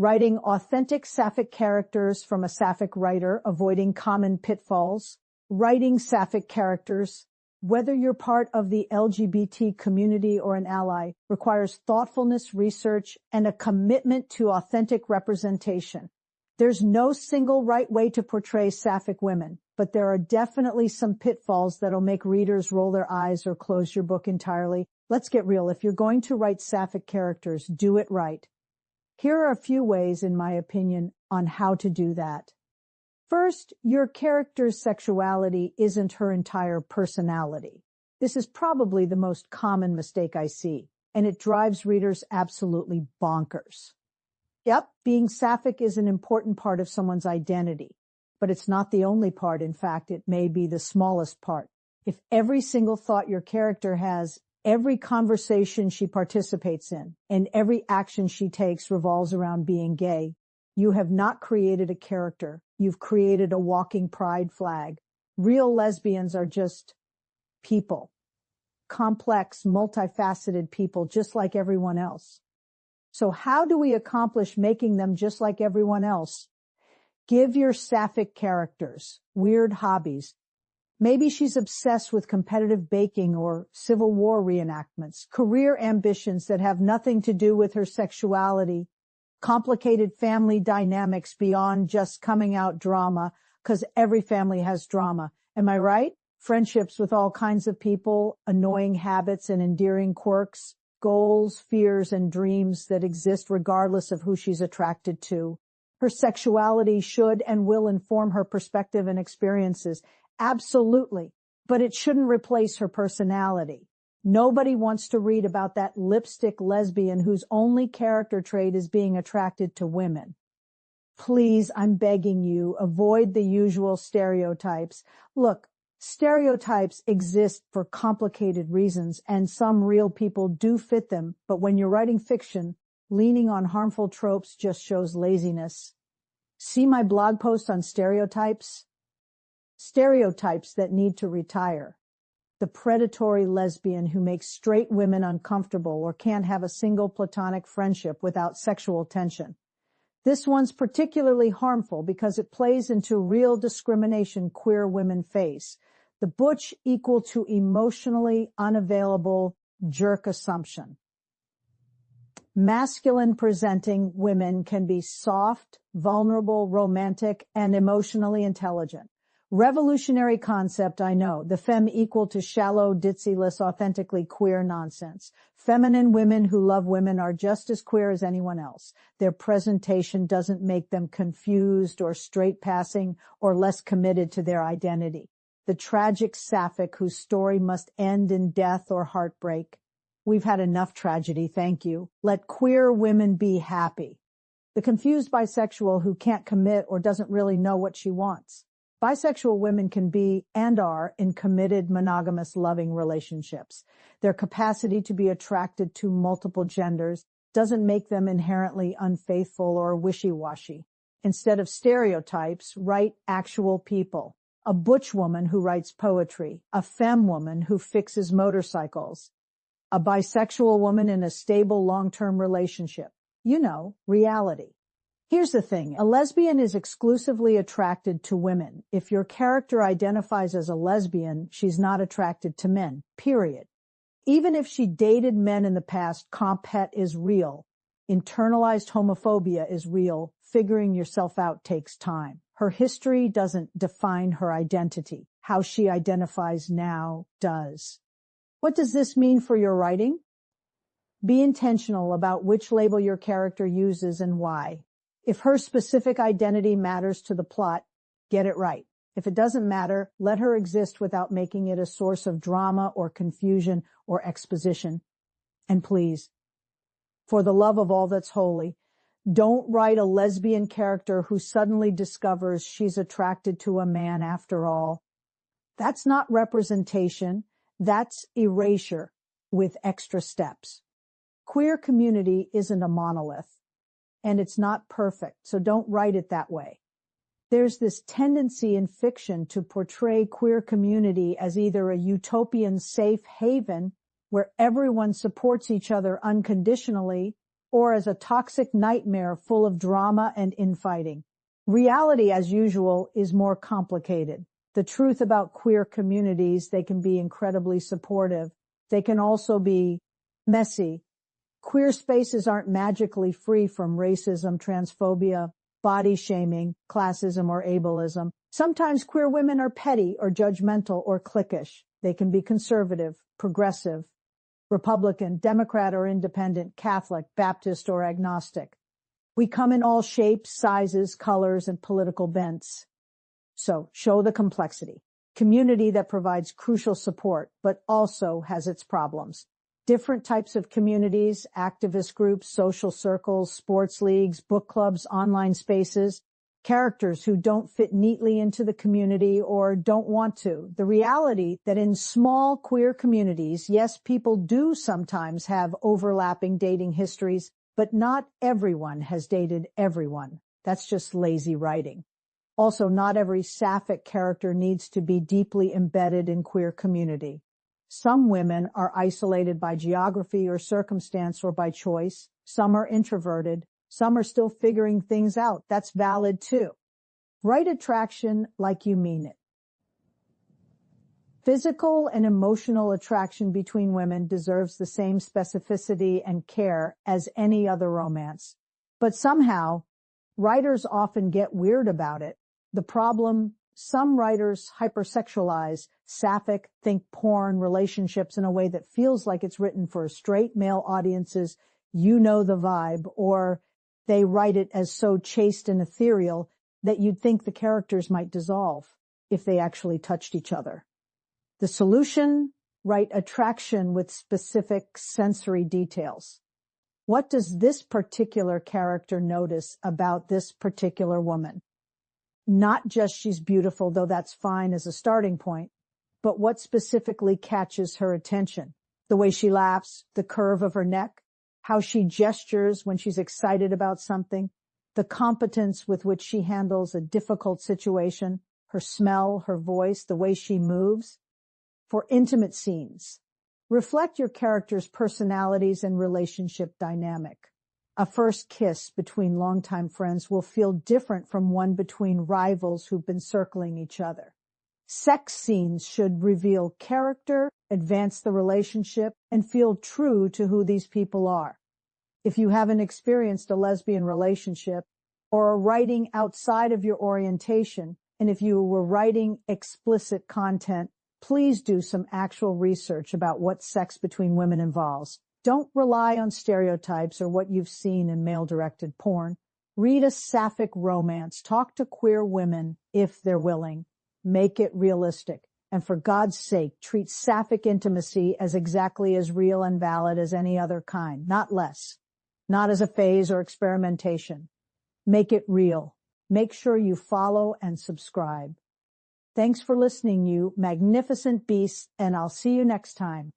Writing authentic Sapphic characters from a Sapphic writer, avoiding common pitfalls. Writing Sapphic characters, whether you're part of the LGBT community or an ally, requires thoughtfulness, research, and a commitment to authentic representation. There's no single right way to portray Sapphic women, but there are definitely some pitfalls that'll make readers roll their eyes or close your book entirely. Let's get real. If you're going to write Sapphic characters, do it right. Here are a few ways, in my opinion, on how to do that. First, your character's sexuality isn't her entire personality. This is probably the most common mistake I see, and it drives readers absolutely bonkers. Yep, being Sapphic is an important part of someone's identity, but it's not the only part. In fact, it may be the smallest part. If every single thought your character has, every conversation she participates in, and every action she takes revolves around being gay, you have not created a character. You've created a walking pride flag. Real lesbians are just people. Complex, multifaceted people, just like everyone else. So how do we accomplish making them just like everyone else? Give your Sapphic characters weird hobbies. Maybe she's obsessed with competitive baking or Civil War reenactments, career ambitions that have nothing to do with her sexuality, complicated family dynamics beyond just coming out drama, because every family has drama. Am I right? Friendships with all kinds of people, annoying habits and endearing quirks, goals, fears, and dreams that exist regardless of who she's attracted to. Her sexuality should and will inform her perspective and experiences. Absolutely. But it shouldn't replace her personality. Nobody wants to read about that lipstick lesbian whose only character trait is being attracted to women. Please, I'm begging you, avoid the usual stereotypes. Look, stereotypes exist for complicated reasons, and some real people do fit them, but when you're writing fiction, leaning on harmful tropes just shows laziness. See my blog post on stereotypes? Stereotypes that need to retire. The predatory lesbian who makes straight women uncomfortable or can't have a single platonic friendship without sexual tension. This one's particularly harmful because it plays into real discrimination queer women face. The butch equal to emotionally unavailable jerk assumption. Masculine presenting women can be soft, vulnerable, romantic, and emotionally intelligent. Revolutionary concept, I know. The femme equal to shallow, ditsyless, authentically queer nonsense. Feminine women who love women are just as queer as anyone else. Their presentation doesn't make them confused or straight-passing or less committed to their identity. The tragic Sapphic whose story must end in death or heartbreak. We've had enough tragedy, thank you. Let queer women be happy. The confused bisexual who can't commit or doesn't really know what she wants. Bisexual women can be and are in committed, monogamous, loving relationships. Their capacity to be attracted to multiple genders doesn't make them inherently unfaithful or wishy-washy. Instead of stereotypes, write actual people. A butch woman who writes poetry. A femme woman who fixes motorcycles. A bisexual woman in a stable long-term relationship. You know, reality. Here's the thing. A lesbian is exclusively attracted to women. If your character identifies as a lesbian, she's not attracted to men, period. Even if she dated men in the past, compet is real. Internalized homophobia is real. Figuring yourself out takes time. Her history doesn't define her identity. How she identifies now does. What does this mean for your writing? Be intentional about which label your character uses and why. If her specific identity matters to the plot, get it right. If it doesn't matter, let her exist without making it a source of drama or confusion or exposition. And please, for the love of all that's holy, don't write a lesbian character who suddenly discovers she's attracted to a man after all. That's not representation. That's erasure with extra steps. Queer community isn't a monolith. And it's not perfect, so don't write it that way. There's this tendency in fiction to portray queer community as either a utopian safe haven where everyone supports each other unconditionally, or as a toxic nightmare full of drama and infighting. Reality, as usual, is more complicated. The truth about queer communities, they can be incredibly supportive. They can also be messy. Queer spaces aren't magically free from racism, transphobia, body shaming, classism, or ableism. Sometimes queer women are petty or judgmental or cliquish. They can be conservative, progressive, Republican, Democrat or Independent, Catholic, Baptist or agnostic. We come in all shapes, sizes, colors, and political bents. So show the complexity. Community that provides crucial support, but also has its problems. Different types of communities, activist groups, social circles, sports leagues, book clubs, online spaces, characters who don't fit neatly into the community or don't want to. The reality that in small queer communities, yes, people do sometimes have overlapping dating histories, but not everyone has dated everyone. That's just lazy writing. Also, not every Sapphic character needs to be deeply embedded in queer community. Some women are isolated by geography or circumstance or by choice. Some are introverted. Some are still figuring things out. That's valid too. Write attraction like you mean it. Physical and emotional attraction between women deserves the same specificity and care as any other romance. But somehow, writers often get weird about it. The problem, some writers hypersexualize Sapphic, think porn, relationships in a way that feels like it's written for straight male audiences. You know the vibe, or they write it as so chaste and ethereal that you'd think the characters might dissolve if they actually touched each other. The solution, write attraction with specific sensory details. What does this particular character notice about this particular woman? Not just she's beautiful, though that's fine as a starting point, but what specifically catches her attention? The way she laughs, the curve of her neck, how she gestures when she's excited about something, the competence with which she handles a difficult situation, her smell, her voice, the way she moves. For intimate scenes, reflect your characters' personalities and relationship dynamic. A first kiss between longtime friends will feel different from one between rivals who've been circling each other. Sex scenes should reveal character, advance the relationship, and feel true to who these people are. If you haven't experienced a lesbian relationship or are writing outside of your orientation, and if you were writing explicit content, please do some actual research about what sex between women involves. Don't rely on stereotypes or what you've seen in male-directed porn. Read a Sapphic romance. Talk to queer women if they're willing. Make it realistic. And for God's sake, treat Sapphic intimacy as exactly as real and valid as any other kind, not less. Not as a phase or experimentation. Make it real. Make sure you follow and subscribe. Thanks for listening, you magnificent beasts, and I'll see you next time.